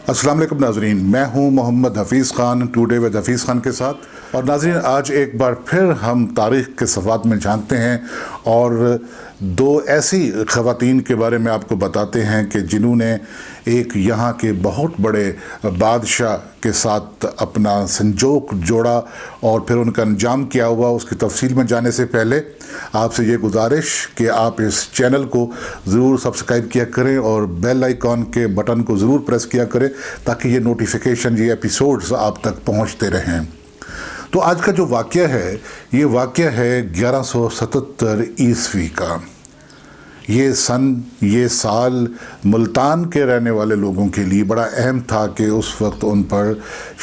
अस्सलाम वालेकुम नाजरीन, मैं हूं मोहम्मद हफ़ीज़ ख़ान टुडे विद हफ़ीज़ ख़ान के साथ। और नाजरीन, आज एक बार फिर हम तारीख़ के सफ़ात में झांकते हैं और दो ऐसी ख़वातीन के बारे में आपको बताते हैं कि जिन्होंने एक यहाँ के बहुत बड़े बादशाह के साथ अपना संजोग जोड़ा और फिर उनका अंजाम क्या हुआ। उसकी तफसील में जाने से पहले आपसे ये गुजारिश कि आप इस चैनल को ज़रूर सब्सक्राइब किया करें और बेल आइकॉन के बटन को ज़रूर प्रेस किया करें ताकि ये नोटिफिकेशन, ये एपिसोड्स आप तक पहुँचते रहें। तो आज का जो वाक़या है, ये वाक़या है 1177 ईस्वी का। ये साल मुल्तान के रहने वाले लोगों के लिए बड़ा अहम था कि उस वक्त उन पर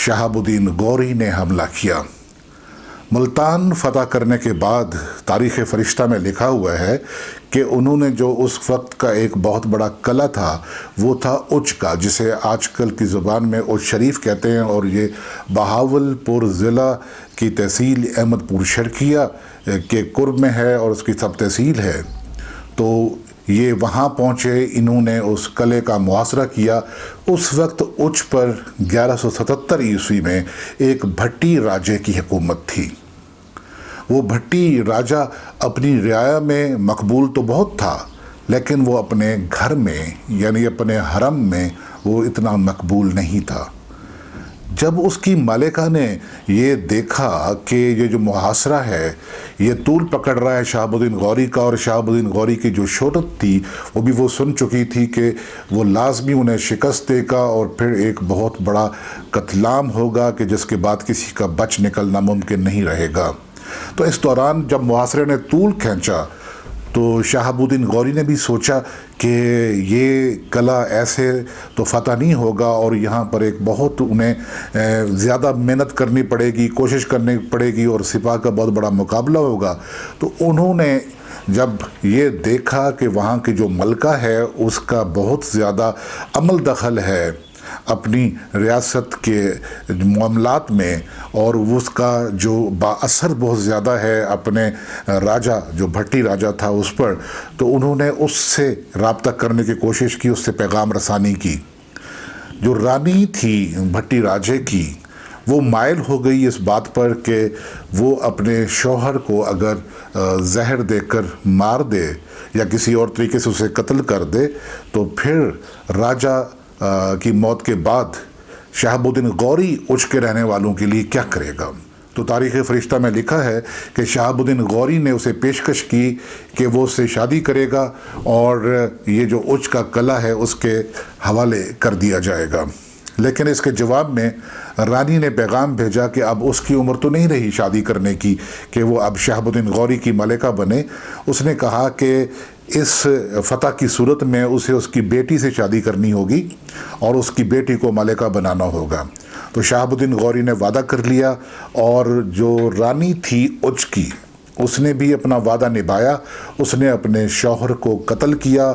शहाबुद्दीन गौरी ने हमला किया। मुल्तान फ़तह करने के बाद तारीख़ फ़रिश्ता में लिखा हुआ है कि उन्होंने जो उस वक्त का एक बहुत बड़ा किला था वो था उच का, जिसे आजकल की ज़ुबान में उच शरीफ कहते हैं, और ये बहावलपुर ज़िला की तहसील अहमदपुर शर्किया के कुर्ब में है और उसकी सब तहसील है। तो ये वहाँ पहुँचे, इन्होंने उस किले का मुहासरा किया। उस वक्त उच पर 1177 ईस्वी में एक भट्टी राजे की हुकूमत थी। वो भट्टी राजा अपनी रियाया में मकबूल तो बहुत था, लेकिन वो अपने घर में यानी अपने हरम में वो इतना मकबूल नहीं था। जब उसकी मालिका ने ये देखा कि ये जो मुहासरा है ये तूल पकड़ रहा है शहाबुद्दीन गौरी का, और शहाबुद्दीन गौरी की जो शोहरत थी वो भी वो सुन चुकी थी कि वो लाजमी उन्हें शिकस्त देगा और फिर एक बहुत बड़ा कत्लाम होगा कि जिसके बाद किसी का बच निकलना मुमकिन नहीं रहेगा। तो इस दौरान जब मुहासरे ने तूल खींचा तो शहाबुद्दीन गौरी ने भी सोचा कि ये किला ऐसे तो फ़तह नहीं होगा और यहाँ पर एक बहुत उन्हें ज़्यादा मेहनत करनी पड़ेगी, कोशिश करनी पड़ेगी और सिपाह का बहुत बड़ा मुकाबला होगा। तो उन्होंने जब ये देखा कि वहाँ की जो मलका है उसका बहुत ज़्यादा अमल दखल है अपनी रियासत के मामलात में और उसका जो बाअसर बहुत ज़्यादा है अपने राजा जो भट्टी राजा था उस पर, तो उन्होंने उससे रब्ता करने की कोशिश की, उससे पैगाम रसानी की। जो रानी थी भट्टी राजे की वो माइल हो गई इस बात पर कि वो अपने शौहर को अगर जहर देकर मार दे या किसी और तरीके से उसे कत्ल कर दे तो फिर राजा की मौत के बाद शहाबुद्दीन गौरी उच के रहने वालों के लिए क्या करेगा। तो तारीख़ फ़रिश्ता में लिखा है कि शहाबुद्दीन गौरी ने उसे पेशकश की कि वो उससे शादी करेगा और ये जो उच का किला है उसके हवाले कर दिया जाएगा। लेकिन इसके जवाब में रानी ने पैगाम भेजा कि अब उसकी उम्र तो नहीं रही शादी करने की कि वो अब शहाबुद्दीन गौरी की मलिका बने। उसने कहा कि इस फ़तह की सूरत में उसे उसकी बेटी से शादी करनी होगी और उसकी बेटी को मलिका बनाना होगा। तो शहाबुद्दीन गौरी ने वादा कर लिया और जो रानी थी उच की उसने भी अपना वादा निभाया। उसने अपने शौहर को कत्ल किया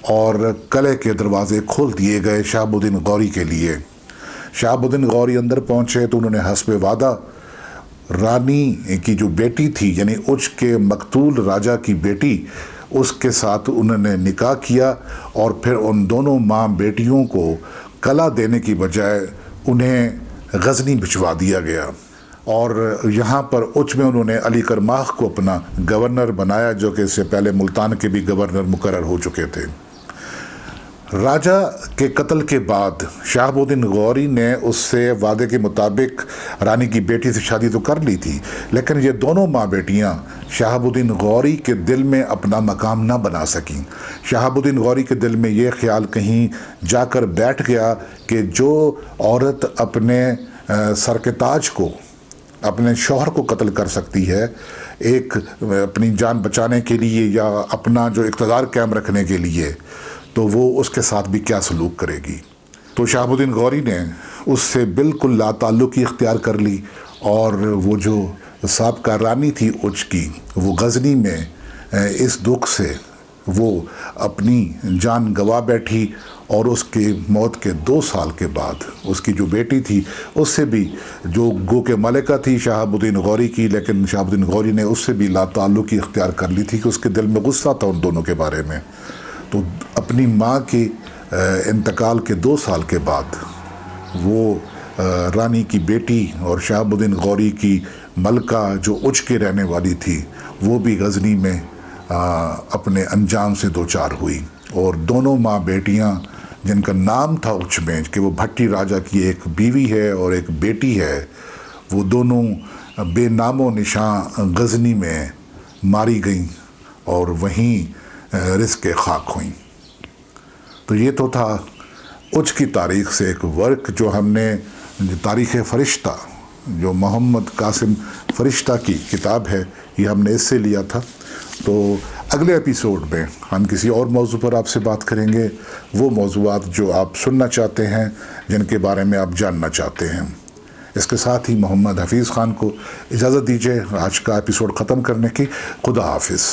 और किले के दरवाज़े खोल दिए गए शहाबुद्दीन गौरी के लिए। शहाबुद्दीन गौरी अंदर पहुँचे तो उन्होंने हस्बे वादा रानी की जो बेटी थी यानी उच के मकतूल राजा की बेटी उसके साथ उन्होंने निकाह किया और फिर उन दोनों माँ बेटियों को किला देने की बजाय उन्हें गजनी भिजवा दिया गया और यहाँ पर उच में उन्होंने अली करमाख को अपना गवर्नर बनाया, जो कि इससे पहले मुल्तान के भी गवर्नर मुकर्रर हो चुके थे। राजा के कत्ल के बाद शहाबुद्दीन गौरी ने उससे वादे के मुताबिक रानी की बेटी से शादी तो कर ली थी, लेकिन ये दोनों माँ बेटियाँ शहाबुद्दीन गौरी के दिल में अपना मकाम ना बना सकीं। शहाबुद्दीन गौरी के दिल में ये ख्याल कहीं जाकर बैठ गया कि जो औरत अपने सर के ताज को, अपने शौहर को कत्ल कर सकती है एक अपनी जान बचाने के लिए या अपना जो इक़्तिदार कायम रखने के लिए, तो वो उसके साथ भी क्या सलूक करेगी। तो शहाबुद्दीन गौरी ने उससे बिल्कुल लाताल्लुकी इख्तियार कर ली और वो जो साबका रानी थी उच की वो गजनी में इस दुख से वो अपनी जान गंवा बैठी और उसके मौत के 2 साल के बाद उसकी जो बेटी थी उससे भी, जो गो के मलिका थी शहाबुद्दीन गौरी की, लेकिन शहाबुद्दीन गौरी ने उससे भी लाताल्लुकी इख्तियार कर ली थी कि उसके दिल में गुस्सा था उन दोनों के बारे में। तो अपनी माँ के इंतकाल के 2 साल के बाद وہ رانی کی بیٹی اور شہاب الدین غوری کی ملکہ جو اچ کے رہنے والی تھی وہ بھی غزنی میں اپنے انجام سے دوچار ہوئی، اور دونوں ماں بیٹیاں جن کا نام تھا اچ میں کہ وہ بھٹی راجہ کی ایک بیوی ہے اور ایک بیٹی ہے، وہ دونوں بے نام و نشاں غزنی میں ماری گئیں اور وہیں رزق خاک ہوئیں۔ تو یہ تو تھا اچ کی تاریخ سے ایک ورک جو ہم نے تاریخ فرشتہ جو محمد قاسم فرشتہ کی کتاب ہے یہ ہم نے اس سے لیا تھا۔ تو اگلے ایپیسوڈ میں ہم کسی اور موضوع پر آپ سے بات کریں گے، وہ موضوعات جو آپ سننا چاہتے ہیں، جن کے بارے میں آپ جاننا چاہتے ہیں۔ اس کے ساتھ ہی محمد حفیظ خان کو اجازت دیجیے آج کا ایپیسوڈ ختم کرنے کی۔ خدا حافظ۔